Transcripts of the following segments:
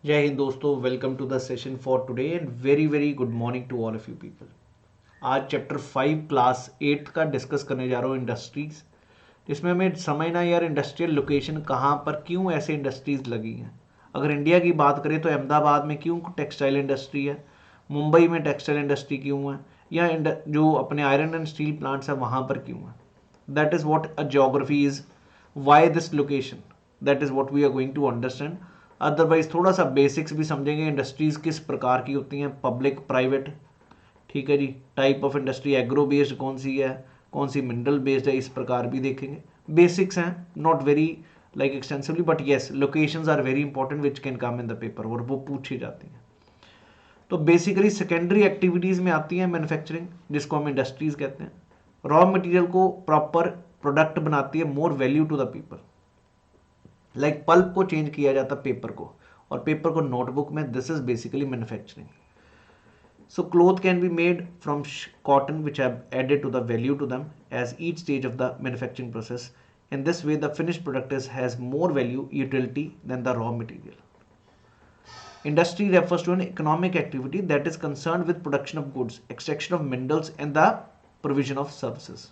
जय हिंद दोस्तों, welcome to the session for today and very very good morning to all of you people. आज chapter 5 class 8 का discuss करने जा रहा हूँ, इंडस्ट्रीज। जिसमें हमें समझना यार इंडस्ट्रियल लोकेशन कहाँ पर क्यों ऐसे इंडस्ट्रीज लगी हैं। अगर इंडिया की बात करें तो अहमदाबाद में क्यों टेक्सटाइल इंडस्ट्री है, मुंबई में टेक्सटाइल इंडस्ट्री क्यों है, या जो अपने आयरन एंड स्टील प्लांट्स है वहाँ पर क्यों है। That is what a geography is, why this location, that is what we are going to understand. Otherwise थोड़ा सा बेसिक्स भी समझेंगे, इंडस्ट्रीज़ किस प्रकार की होती हैं, पब्लिक प्राइवेट, ठीक है जी। Type of industry agro based कौन सी है, कौन सी मिनरल बेस्ड है, इस प्रकार भी देखेंगे। बेसिक्स हैं, not very like extensively, but yes locations are very important which can come in the paper, और वो पूछी जाती हैं। तो बेसिकली सेकेंडरी एक्टिविटीज़ में आती है मैन्युफैक्चरिंग, जिसको हम इंडस्ट्रीज कहते हैं। रॉ मटेरियल को प्रॉपर प्रोडक्ट बनाती है, more value to the people. Like pulp को चेंज किया जाता है पेपर को, और पेपर को नोटबुक में, this is basically manufacturing. So cloth can be made from cotton, which have added to the value to them as each stage of the manufacturing process. In this way, the finished product has more value utility than the raw material. Industry refers to an economic activity that is concerned with production of goods, extraction of minerals, and the provision of services.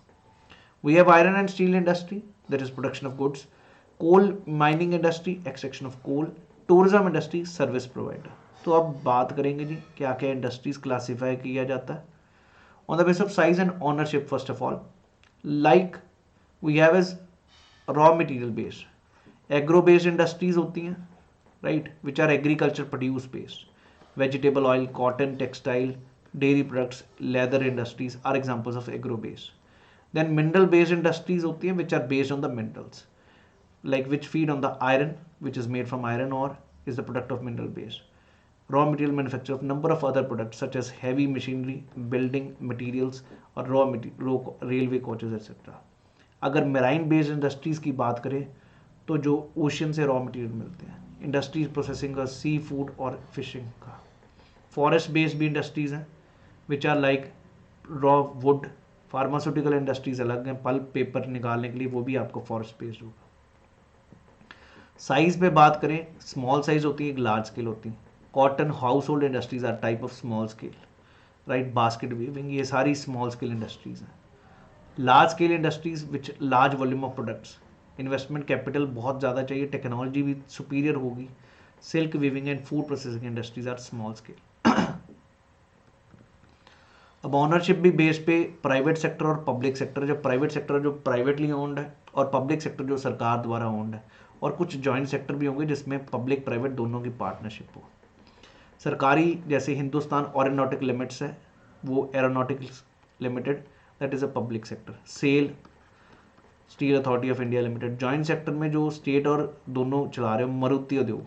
We have iron and steel industry, that is production of goods, coal mining industry, extraction of coal, tourism industry, service provider. तो अब बात करेंगे जी क्या क्या industries classify किया जाता है on the base of size and ownership. First of all, like we have as raw material based, agro based industries होती हैं, right, which are agriculture produce based. Vegetable oil, cotton, textile, dairy products, leather industries are examples of agro based. Then mineral based industries होती हैं which are based on the minerals, like which feed on the iron, which is made from iron ore, is the product of mineral based. Raw material manufacture of number of other products such as heavy machinery, building materials, और railway coaches etc. अगर marine based industries की बात करें तो जो ocean से raw material मिलते हैं, इंडस्ट्रीज प्रोसेसिंग का सी फूड और फिशिंग का। फॉरेस्ट बेस्ड भी इंडस्ट्रीज हैं which are like raw wood. Pharmaceutical industries अलग हैं, पल्प पेपर निकालने के लिए, वो भी आपको फॉरेस्ट बेस्ड होगा। साइज पे बात करें, स्मॉल साइज होती है, एक लार्ज स्केल होती है। Cotton household industries are type of small scale, right. Basket weaving, ये सारी स्मॉल स्केल इंडस्ट्रीज हैं। Large scale industries which large volume of products, investment capital बहुत ज़्यादा चाहिए, टेक्नोलॉजी भी सुपीरियर होगी। Silk weaving and food processing industries are small scale. अब ownership भी बेस पे प्राइवेट सेक्टर और पब्लिक सेक्टर, जो प्राइवेट सेक्टर जो प्राइवेटली ओन्ड है, और पब्लिक सेक्टर जो सरकार द्वारा ओन्ड है, और कुछ जॉइंट सेक्टर भी होंगे जिसमें पब्लिक प्राइवेट दोनों की पार्टनरशिप हो। सरकारी जैसे हिंदुस्तान एरोनॉटिक लिमिट्स है, वो aeronautics limited, that is a public sector. SAIL, steel authority of India limited. Joint sector में जो स्टेट और दोनों चला रहे हो, Maruti Udyog,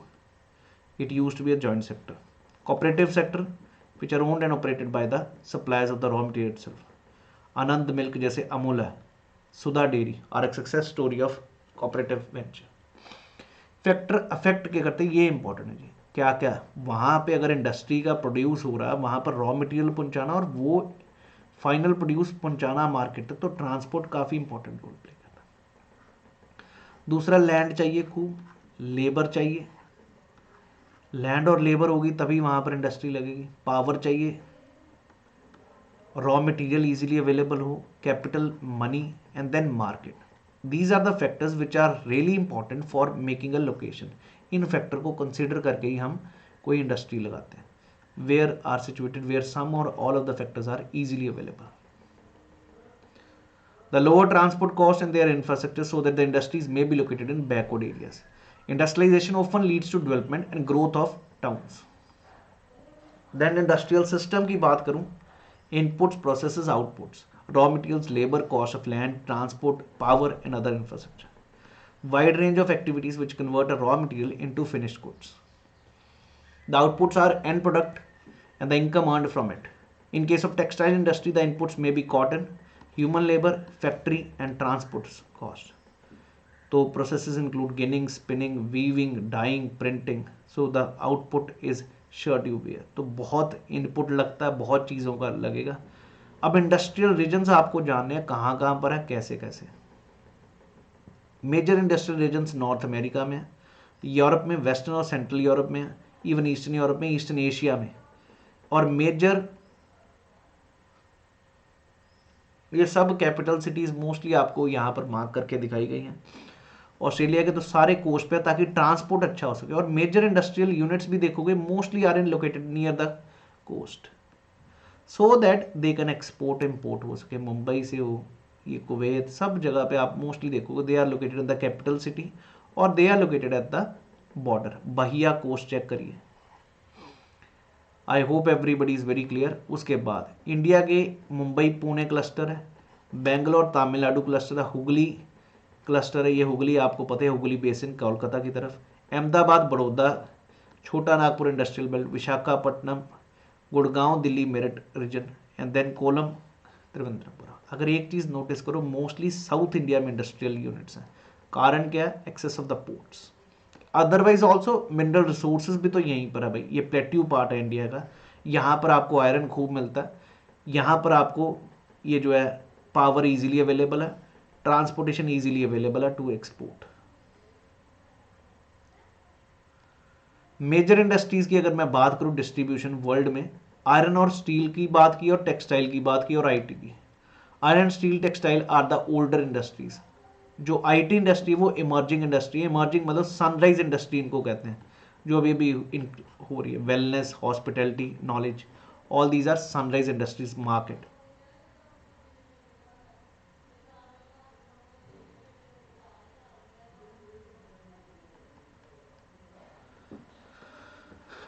it use to be a joint sector. Cooperative sector which are owned and operated by the suppliers of the raw material itself. Anand milk जैसे अमूल है, Sudha dairy are a success story of cooperative venture. Factor affect क्या करते हैं, ये important है जी। क्या क्या वहाँ पे अगर इंडस्ट्री का प्रोड्यूस हो रहा है, वहाँ पर रॉ मटेरियल पहुँचाना और वो फाइनल प्रोड्यूस पहुँचाना मार्केट तक, तो ट्रांसपोर्ट काफ़ी इंपॉर्टेंट रोल प्ले करता है। दूसरा, लैंड चाहिए खूब, लेबर चाहिए। लैंड और लेबर होगी तभी वहाँ पर इंडस्ट्री लगेगी। पावर चाहिए, रॉ मटेरियल इजीली अवेलेबल हो, capital, money, and then market. These are the factors which are really important for making a location. इन फैक्टर को कंसिडर करके ही हम कोई इंडस्ट्री लगाते हैं। Where are situated, where some और all of the factors are easily available. The lower transport cost in their infrastructure so that the industries may be located in backward areas. Industrialization often leads to development and growth of towns. Then industrial system की बात करूं, inputs, processes, outputs, raw materials, labor, cost of land, transport, power and other infrastructure. Wide range of activities which convert a raw material into finished goods. The outputs are end product and the income earned from it. In case of textile industry, the inputs may be cotton, human labor, factory and transport cost. So processes include ginning, spinning, weaving, dyeing, printing. So the output is shirt you wear. तो बहुत input लगता है, बहुत चीज़ों का लगेगा। अब industrial regions आपको जानने हैं कहाँ कहाँ पर है, कैसे कैसे। Major industrial regions North America में है, यूरोप में, वेस्टर्न और सेंट्रल यूरोप में है, इवन ईस्टर्न यूरोप में, ईस्टर्न एशिया में। और मेजर ये सब कैपिटल सिटीज मोस्टली आपको यहाँ पर मार्क करके दिखाई गई हैं ऑस्ट्रेलिया के, तो सारे कोस्ट पे, ताकि ट्रांसपोर्ट अच्छा हो सके। और मेजर इंडस्ट्रियल यूनिट्स भी देखोगे mostly are in located near the coast, so that they can export import हो सके। मुंबई से हो, ये कुवैत, सब जगह पे आप मोस्टली देखोगे they are located in the capital city और they are located at the border. Bahia coast check करिए। I hope everybody is very clear. उसके बाद इंडिया के मुंबई पुणे क्लस्टर है, बेंगलोर तमिलनाडु क्लस्टर है, हुगली क्लस्टर है, ये हुगली आपको पता है, हुगली बेसिन कोलकाता की तरफ, Ahmedabad Baroda, Chota Nagpur industrial belt, Visakhapatnam, Gurgaon Delhi Meerut region, and then Kollam त्रिवेंद्रपुरा। अगर एक चीज़ नोटिस करो, मोस्टली साउथ इंडिया में इंडस्ट्रियल यूनिट्स हैं। कारण क्या है? Access of the ports. Otherwise also mineral resources भी तो यहीं पर है भाई, ये प्लेट्यू पार्ट है इंडिया का, यहाँ पर आपको आयरन खूब मिलता है, यहाँ पर आपको ये जो है पावर इजीली अवेलेबल है, ट्रांसपोर्टेशन इजीली अवेलेबल है टू एक्सपोर्ट। मेजर इंडस्ट्रीज की अगर मैं बात करूं डिस्ट्रीब्यूशन वर्ल्ड में, आयरन और स्टील की बात की और टेक्सटाइल की बात की और आईटी की। Iron steel textile are the older industries. जो आईटी इंडस्ट्री वो इमर्जिंग इंडस्ट्री है। इमर्जिंग मतलब सनराइज इंडस्ट्री इनको कहते हैं, जो अभी अभी हो रही है। Wellness, hospitality, knowledge, all these are sunrise industries market.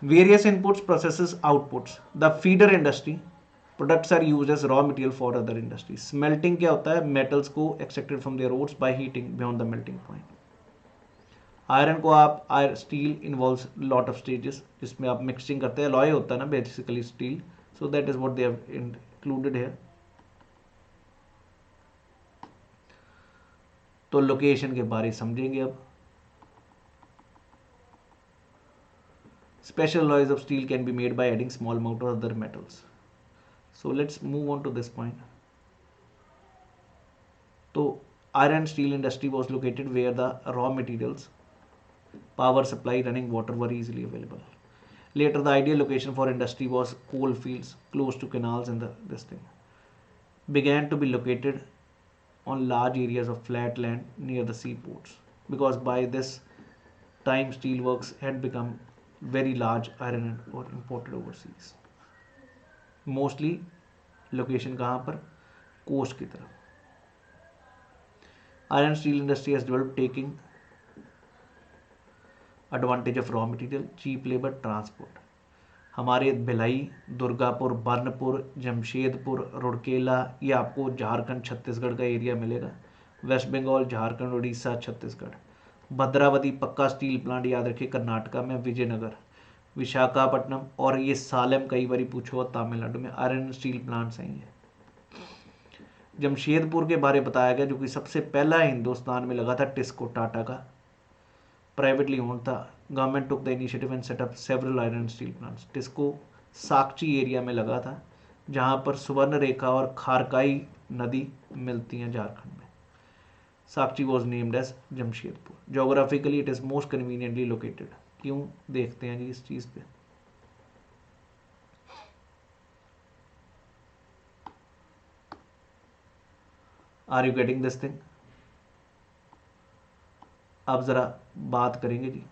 Various inputs, processes, outputs. The feeder industry products are used as raw material for other industries. Smelting क्या होता है? Metals को extracted from their ores by heating beyond the melting point. Iron को आप steel involves lot of stages, जिसमें आप mixing करते हैं। अलॉय होता है ना basically steel, so that is what they have included here. तो लोकेशन के बारे समझेंगे अब। Special alloys of steel can be made by adding small amount of other metals. So let's move on to this point. So iron steel industry was located where the raw materials, power supply, running water were easily available. Later the ideal location for industry was coal fields close to canals, and this thing began to be located on large areas of flat land near the seaports, because by this time steelworks had become very large iron or imported overseas. Mostly location कहाँ पर? Coast की तरफ। Iron steel industry has developed taking advantage of raw material, cheap labour, transport. हमारे भिलाई, दुर्गापुर, बर्नपुर, जमशेदपुर, रुड़केला, ये आपको झारखंड छत्तीसगढ़ का area मिलेगा। Waste Bengal, Jharkhand, Orissa, Chhattisgarh. Bhadravati पक्का स्टील प्लांट याद रखिए कर्नाटका में, विजयनगर, विशाखापट्टनम, और ये सालेम कई बार पूछो तमिलनाडु में, आयरन स्टील प्लांट्स हैं ये। जमशेदपुर के बारे बताया गया, जो कि सबसे पहला हिंदुस्तान में लगा था, टिस्को टाटा का, प्राइवेटली ओन्ड था। Government took the initiative and set up several iron steel plants. TISCO Sakchi area में लगा था, जहाँ पर सुवर्ण रेखा और खारकाई नदी मिलती हैं झारखंड में। Sakchi was named as Jamshedpur. Geographically it is most conveniently located. क्यों? देखते हैं जी इस चीज़ पे। Are you getting this thing? अब ज़रा बात करेंगे जी।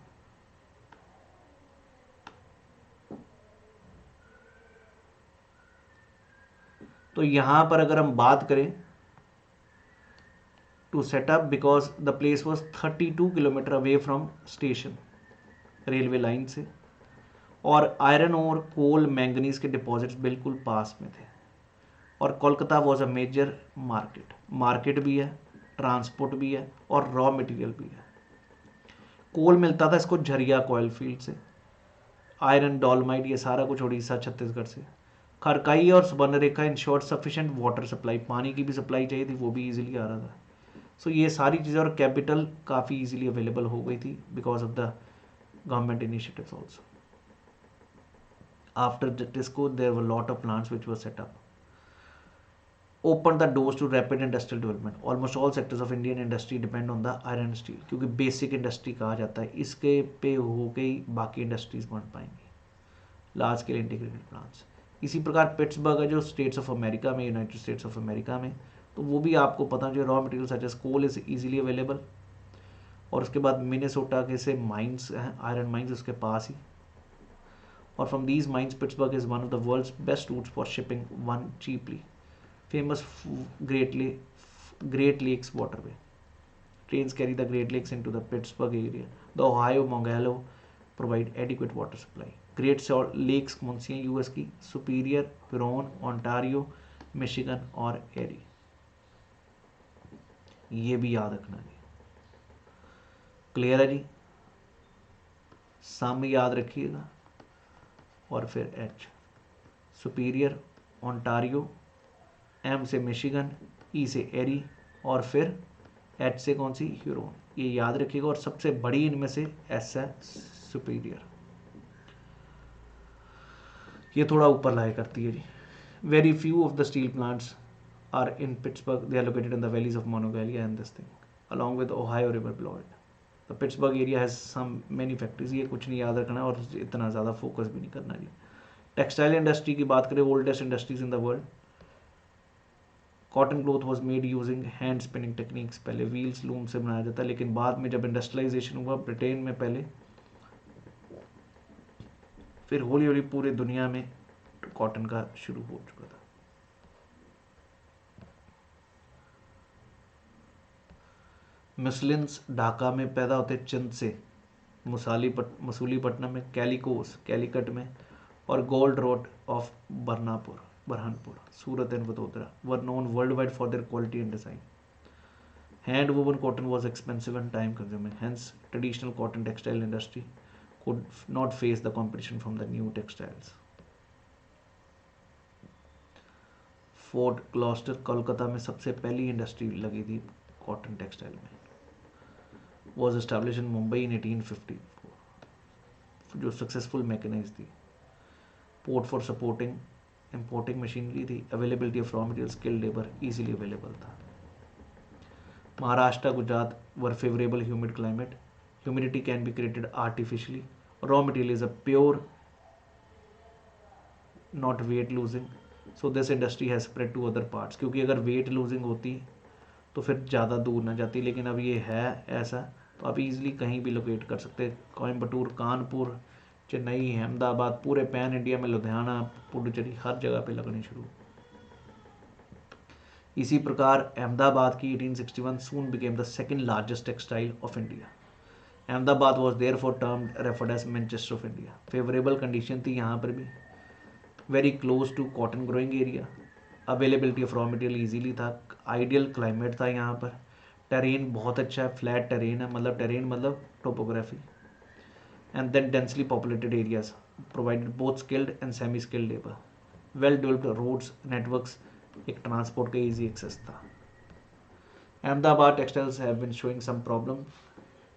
तो यहाँ पर अगर हम बात करें to set up, because the place was 32 kilometre away from station, railway line से, और आयरन और कोल मैंगनीज के डिपॉजिट्स बिल्कुल पास में थे। और Kolkata was a major market. Market भी है, ट्रांसपोर्ट भी है, और रॉ मटेरियल भी है। कोल मिलता था इसको झरिया कोयल फील्ड से, आयरन, डॉलमाइट, ये सारा कुछ उड़ीसा, छत्तीसगढ़ से। खरकाई और Subarnarekha insured sufficient water supply, पानी की भी सप्लाई चाहिए थी, वो भी इजीली आ रहा था। सो ये सारी चीज़ें, और कैपिटल काफ़ी इजीली अवेलेबल हो गई थी because of the government initiatives also. After TISCO there were lot of plants which were set up. opened the doors to rapid industrial development. Almost all sectors of Indian industry depend on the iron and steel, क्योंकि basic industry कहा जाता है, इसके पे हो गई बाकी industries बन पाएंगी, लार्ज स्केल इंटीग्रेटेड प्लांट्स। इसी प्रकार पिट्सबर्ग है जो स्टेट्स ऑफ अमेरिका में, यूनाइटेड स्टेट्स ऑफ अमेरिका में, तो वो भी आपको पता जो raw material such as coal is easily available. और उसके बाद मिनेसोटा के से माइंस हैं, आयरन माइंस उसके पास ही, और from these mines Pittsburgh is one of the world's best routes for shipping one cheaply. Famous Great Lakes Waterway. Trains carry the Great Lakes into the Pittsburgh area. The Ohio Monongahela provide adequate water supply. Great Salt Lakes कौन सी हैं US की? Superior, Huron, Ontario, Michigan और एरी। ये भी याद रखना जी। Clear है जी? सम याद रखिएगा और फिर एच, सुपीरियर, ओंटारियो, एम से मिशिगन, ई से एरी और फिर एच से कौन सी? ह्यूरोन। ये याद रखिएगा। और सबसे बड़ी इनमें से एस है, सुपीरियर। ये थोड़ा ऊपर लाया करती है जी। Very few of the steel plants are in Pittsburgh, they are located in the valleys of Monongahela and this thing along with Ohio river below it. The Pittsburgh area has some many factories. ये कुछ नहीं याद रखना और इतना ज़्यादा focus भी नहीं करना जी। टेक्सटाइल इंडस्ट्री की बात करें, oldest industries in the world. Cotton cloth was made using hand spinning techniques. पहले व्हील्स लूम से बनाया जाता है, लेकिन बाद में जब इंडस्ट्रियलाइजेशन हुआ ब्रिटेन में पहले, फिर हौली हौली पूरे दुनिया में कॉटन का शुरू हो चुका था। मसलिन्स ढाका में पैदा होते चंद से, मसूलीपट्टनम में, कैलिकोस कैलिकट में, और gold road of Burhanpur, Surat and Vadodara were known worldwide for their quality and design. Hand woven cotton was expensive and time consuming, hence traditional cotton textile industry could not face the competition from the new textiles. Fort Gloster Kolkata में सबसे पहली industry लगी थी cotton textile में। Was establish in Mumbai in 1854, जो successful mechanize थी। Port for supporting importing machinery थी। Availability of raw material, skilled labour easily available था। Maharashtra, Gujarat were favourable humid climate. Humidity can be created artificially. Raw material is a pure, not weight losing, so this industry has spread to other parts. क्योंकि अगर wait losing होती तो फिर ज़्यादा दूर ना जाती, लेकिन अब ये है ऐसा, तो आप इजीली कहीं भी लोकेट कर सकते हैं। कोयम्बटूर, कानपुर, चेन्नई, अहमदाबाद, पूरे पैन इंडिया में, लुधियाना, पुडुचेरी, हर जगह पे लगनी शुरू। इसी प्रकार अहमदाबाद की 1861 soon became the second largest textile of India. Ahmedabad was there for term referred as Manchester of India. Favourable condition थी यहाँ पर भी, very close to cotton growing area, availability of raw material easily था, आइडियल क्लाइमेट था यहाँ पर, terrain बहुत अच्छा है, फ्लैट टेरेन है, मतलब टेरेन मतलब topography, and then densely populated areas provided both skilled and semi skilled labor, well developed roads networks, एक ट्रांसपोर्ट का easy access था। Ahmedabad textiles have been showing some problem,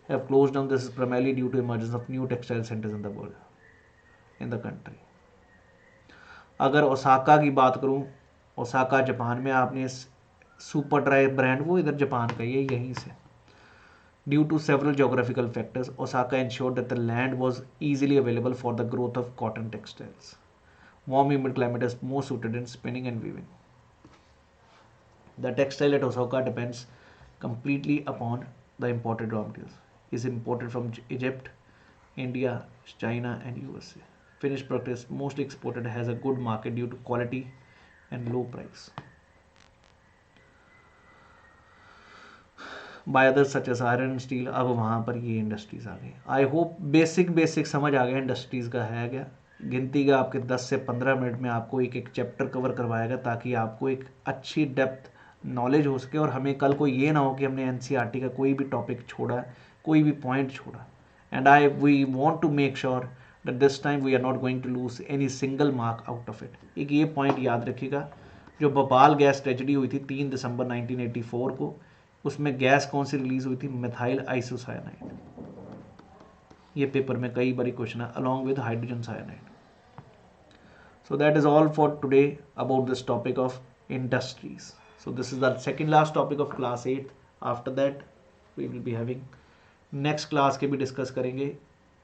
have closed down. This is primarily due to emergence of new textile centers in the world, in the country. अगर Osaka की बात करूं, Osaka Japan में, आपने super dry brand, वो इधर Japan का ही है, यहीं से। Due to several geographical factors, Osaka ensured that the land was easily available for the growth of cotton textiles. Warm humid climate is more suited in spinning and weaving. The textile at Osaka depends completely upon the imported raw materials. It is imported from Egypt, India, China and USA. Finished product is mostly exported, has a good market due to quality and low price. By others such as iron and steel, अब वहाँ पर ये industries आ गई। I hope basic समझ आ गया industries का है क्या। गिनती का आपके 10 से 15 मिनट में आपको एक एक चैप्टर कवर करवाएगा, ताकि आपको एक अच्छी डेप्थ नॉलेज हो सके, और हमें कल को ये ना हो कि हमने एनसीईआरटी का कोई भी टॉपिक छोड़ा, कोई भी पॉइंट छोड़ा। And we want to make sure that this time we are not going to lose any single mark out of it. एक ये पॉइंट याद रखिएगा, जो भोपाल गैस ट्रेजेडी हुई थी 3 दिसंबर 1984 को, उसमें गैस कौन सी रिलीज हुई थी? Methyl isocyanide. ये पेपर में कई बार क्वेश्चन है, along with hydrogen cyanide. So that is all for today about this topic of industries. So this is the second last topic of class 8. After that we will be having next class के भी discuss करेंगे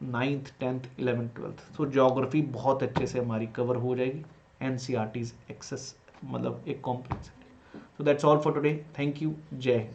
9th 10th 11th 12th. सो geography बहुत अच्छे से हमारी cover हो जाएगी, NCERT's access मतलब एक comprehensive. So that's all for today. Thank you. जय हिंद.